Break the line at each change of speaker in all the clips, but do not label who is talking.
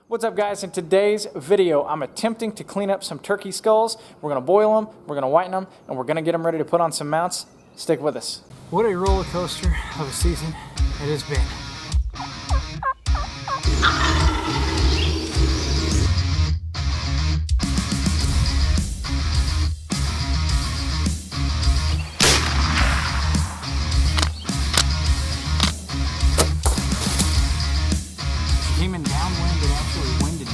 What's up, guys? In today's video, I'm attempting to clean up some turkey skulls. We're going to boil them, we're going to whiten them, and we're going to get them ready to put on some mounts. Stick with us. What a roller coaster of a season it has been. Came in downwind, it actually winded me.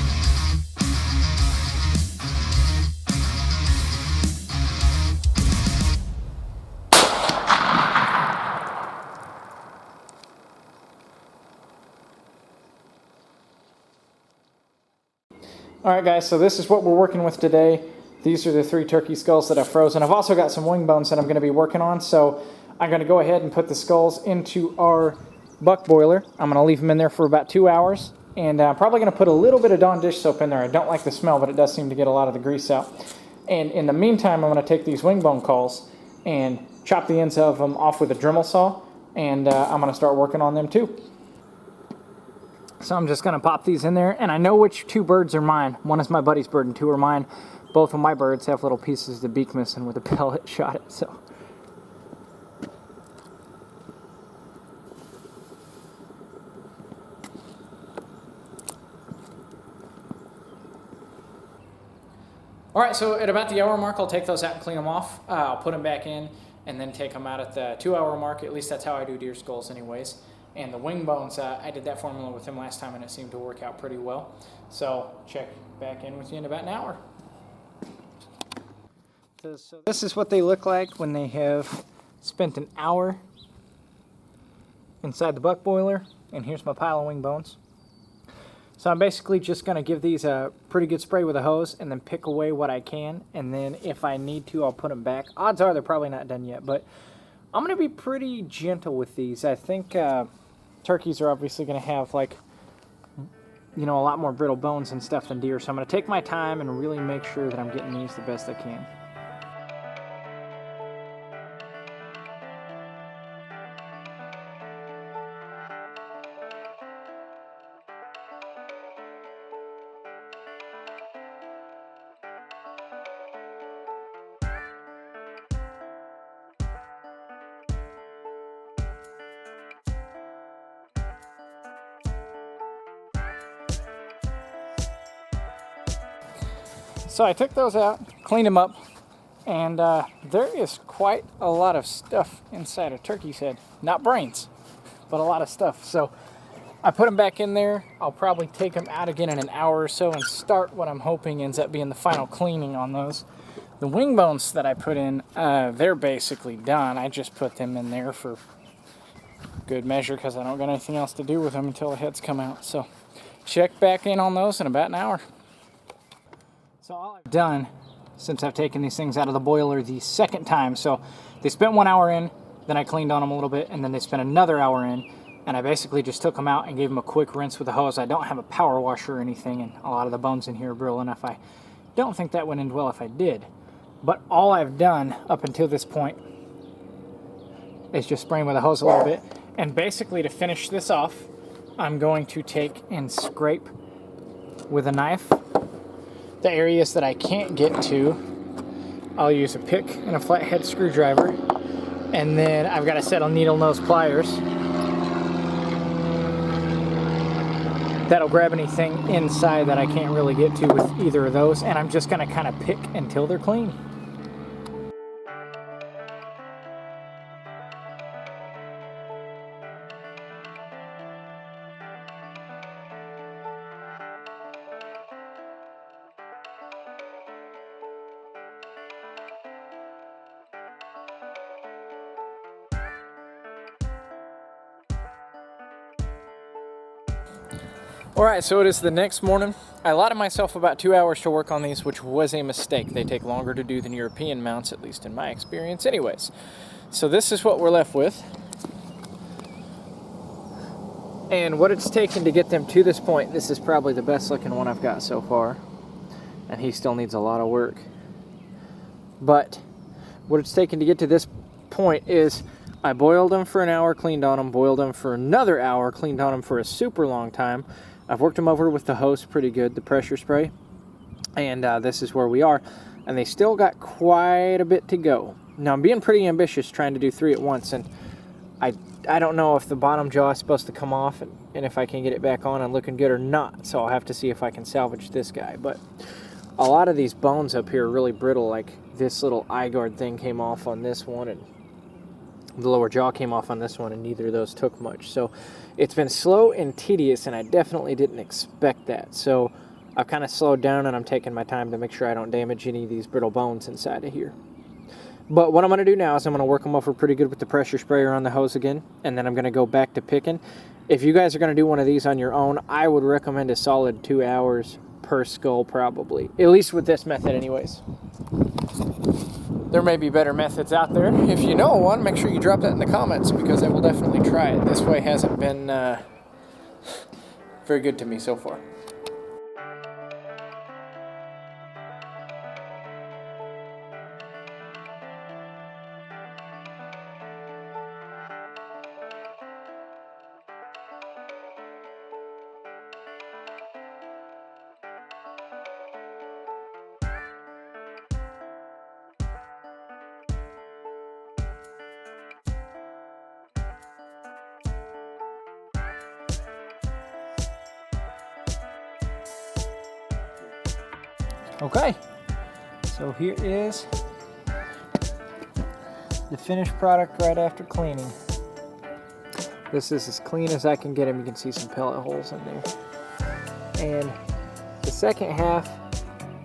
Alright guys, so this is what we're working with today. These are the 3 turkey skulls that I've frozen. I've also got some wing bones that I'm going to be working on, so I'm going to go ahead and put the skulls into our buck boiler. I'm going to leave them in there for about 2 hours. And I'm probably going to put a little bit of Dawn dish soap in there. I don't like the smell, but it does seem to get a lot of the grease out. And in the meantime, I'm going to take these Wingbone Calls and chop the ends of them off with a Dremel saw. And I'm going to start working on them too. So I'm just going to pop these in there. And I know which 2 birds are mine. One is my buddy's bird and 2 are mine. Both of my birds have little pieces of the beak missing with a pellet shot it. So. Alright, so at about the hour mark, I'll take those out and clean them off. I'll put them back in and then take them out at the 2-hour mark. At least that's how I do deer skulls anyways. And the wing bones, I did that formula with him last time and it seemed to work out pretty well. So check back in with you in about an hour. So this is what they look like when they have spent an hour inside the buck boiler. And here's my pile of wing bones. So I'm basically just going to give these a pretty good spray with a hose and then pick away what I can. And then if I need to, I'll put them back. Odds are they're probably not done yet, but I'm going to be pretty gentle with these. I think turkeys are obviously going to have, like, you know, a lot more brittle bones and stuff than deer. So I'm going to take my time and really make sure that I'm getting these the best I can. So I took those out, cleaned them up, and there is quite a lot of stuff inside a turkey's head. Not brains, but a lot of stuff. So I put them back in there. I'll probably take them out again in an hour or so and start what I'm hoping ends up being the final cleaning on those. The wing bones that I put in, they're basically done. I just put them in there for good measure because I don't got anything else to do with them until the heads come out. So check back in on those in about an hour. So all I've done since I've taken these things out of the boiler the second time, so they spent 1 hour in, then I cleaned on them a little bit, and then they spent another hour in, and I basically just took them out and gave them a quick rinse with a hose. I don't have a power washer or anything, and a lot of the bones in here are brittle enough. I don't think that would end well if I did. But all I've done up until this point is just spraying with a hose a little bit, and basically to finish this off, I'm going to take and scrape with a knife the areas that I can't get to. I'll use a pick and a flathead screwdriver, and then I've got a set of needle nose pliers that'll grab anything inside that I can't really get to with either of those, and I'm just going to kind of pick until they're clean. Alright, so it is the next morning. I allotted myself about 2 hours to work on these, which was a mistake. They take longer to do than European mounts, at least in my experience anyways. So this is what we're left with. And what it's taken to get them to this point, this is probably the best looking one I've got so far. And he still needs a lot of work. But what it's taken to get to this point is I boiled them for an hour, cleaned on them, boiled them for another hour, cleaned on them for a super long time. I've worked them over with the hose pretty good, the pressure spray, and this is where we are. And they still got quite a bit to go. Now I'm being pretty ambitious trying to do 3 at once, and I don't know if the bottom jaw is supposed to come off and if I can get it back on and looking good or not. So I'll have to see if I can salvage this guy. But a lot of these bones up here are really brittle. Like this little eye guard thing came off on this one, and the lower jaw came off on this one, and neither of those took much. So it's been slow and tedious, and I definitely didn't expect that. So I've kind of slowed down, and I'm taking my time to make sure I don't damage any of these brittle bones inside of here. But what I'm going to do now is I'm going to work them over pretty good with the pressure sprayer on the hose again, and then I'm going to go back to picking. If you guys are going to do one of these on your own, I would recommend a solid 2 hours per skull probably, at least with this method anyways. There may be better methods out there. If you know one, make sure you drop that in the comments, because I will definitely try it. This way hasn't been very good to me so far. Okay, so here is the finished product right after cleaning. This is as clean as I can get them. You can see some pellet holes in there. And the second half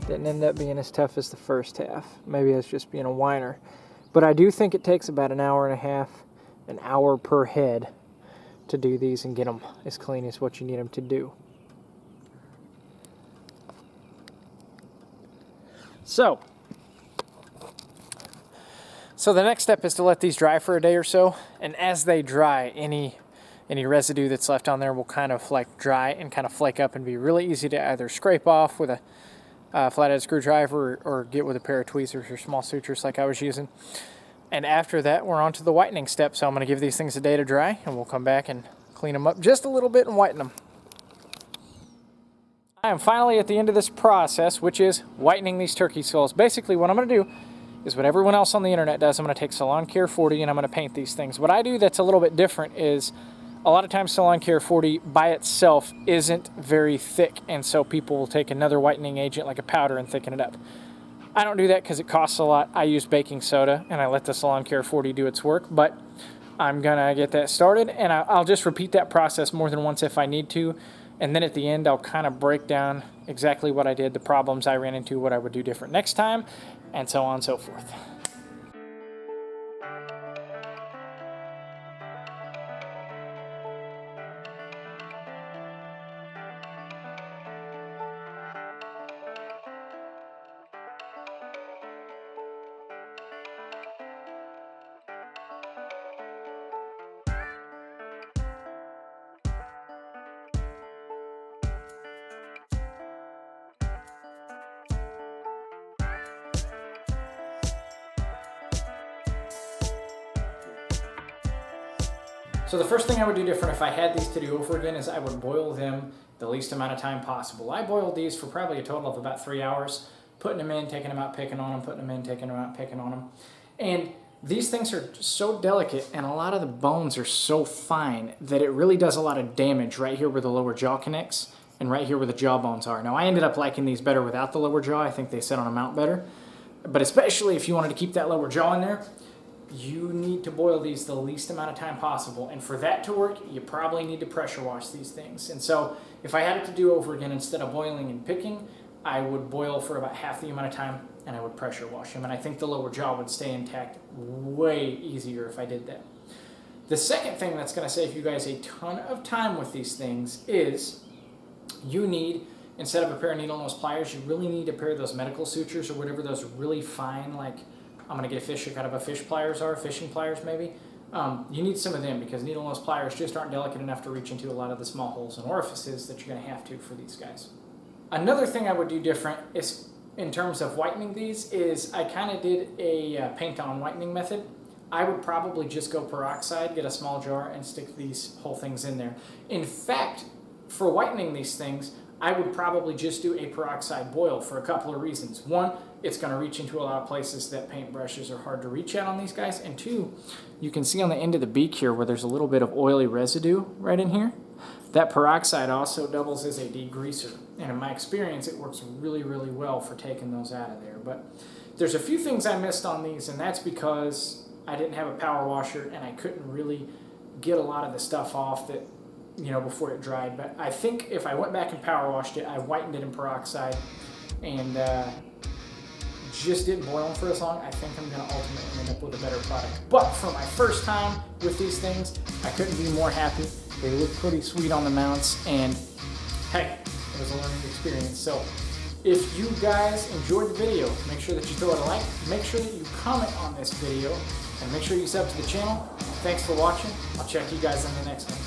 didn't end up being as tough as the first half. Maybe it's just being a whiner. But I do think it takes about an hour and a half, an hour per head to do these and get them as clean as what you need them to do. So the next step is to let these dry for a day or so, and as they dry, any residue that's left on there will kind of like dry and kind of flake up and be really easy to either scrape off with a flathead screwdriver or get with a pair of tweezers or small sutures like I was using. And after that, we're on to the whitening step. So I'm going to give these things a day to dry, and we'll come back and clean them up just a little bit and whiten them. I am finally at the end of this process, which is whitening these turkey skulls. Basically, what I'm going to do is what everyone else on the internet does. I'm going to take Salon Care 40 and I'm going to paint these things. What I do that's a little bit different is a lot of times Salon Care 40 by itself isn't very thick, and so people will take another whitening agent like a powder and thicken it up. I don't do that because it costs a lot. I use baking soda and I let the Salon Care 40 do its work, but I'm going to get that started, and I'll just repeat that process more than once if I need to. And then at the end, I'll kind of break down exactly what I did, the problems I ran into, what I would do different next time, and so on and so forth. So the first thing I would do different if I had these to do over again is I would boil them the least amount of time possible. I boiled these for probably a total of about 3 hours, putting them in, taking them out, picking on them, putting them in, taking them out, picking on them. And these things are so delicate, and a lot of the bones are so fine that it really does a lot of damage right here where the lower jaw connects and right here where the jaw bones are. Now I ended up liking these better without the lower jaw. I think they sit on a mount better. But especially if you wanted to keep that lower jaw in there, you need to boil these the least amount of time possible. And for that to work, you probably need to pressure wash these things. And so if I had it to do over again, instead of boiling and picking, I would boil for about half the amount of time and I would pressure wash them. And I think the lower jaw would stay intact way easier if I did that. The second thing that's going to save you guys a ton of time with these things is you need, instead of a pair of needle nose pliers, you really need a pair of those medical sutures or whatever those really fine, like I'm going to get a fish hook out of a fish pliers are, fishing pliers maybe. You need some of them because needle nose pliers just aren't delicate enough to reach into a lot of the small holes and orifices that you're going to have to for these guys. Another thing I would do different is in terms of whitening these is I kind of did a paint on whitening method. I would probably just go peroxide, get a small jar and stick these whole things in there. In fact, for whitening these things, I would probably just do a peroxide boil for a couple of reasons. One, it's going to reach into a lot of places that paintbrushes are hard to reach at on these guys. And two, you can see on the end of the beak here where there's a little bit of oily residue right in here. That peroxide also doubles as a degreaser. And in my experience, it works really, really well for taking those out of there. But there's a few things I missed on these, and that's because I didn't have a power washer and I couldn't really get a lot of the stuff off that, you know, before it dried. But I think if I went back and power washed it, I whitened it in peroxide and just didn't boil them for as long, I think I'm going to ultimately end up with a better product. But for my first time with these things, I couldn't be more happy. They look pretty sweet on the mounts, and hey, it was a learning experience. So if you guys enjoyed the video, make sure that you throw it a like, make sure that you comment on this video, and make sure you sub to the channel. Thanks for watching. I'll check you guys in the next one.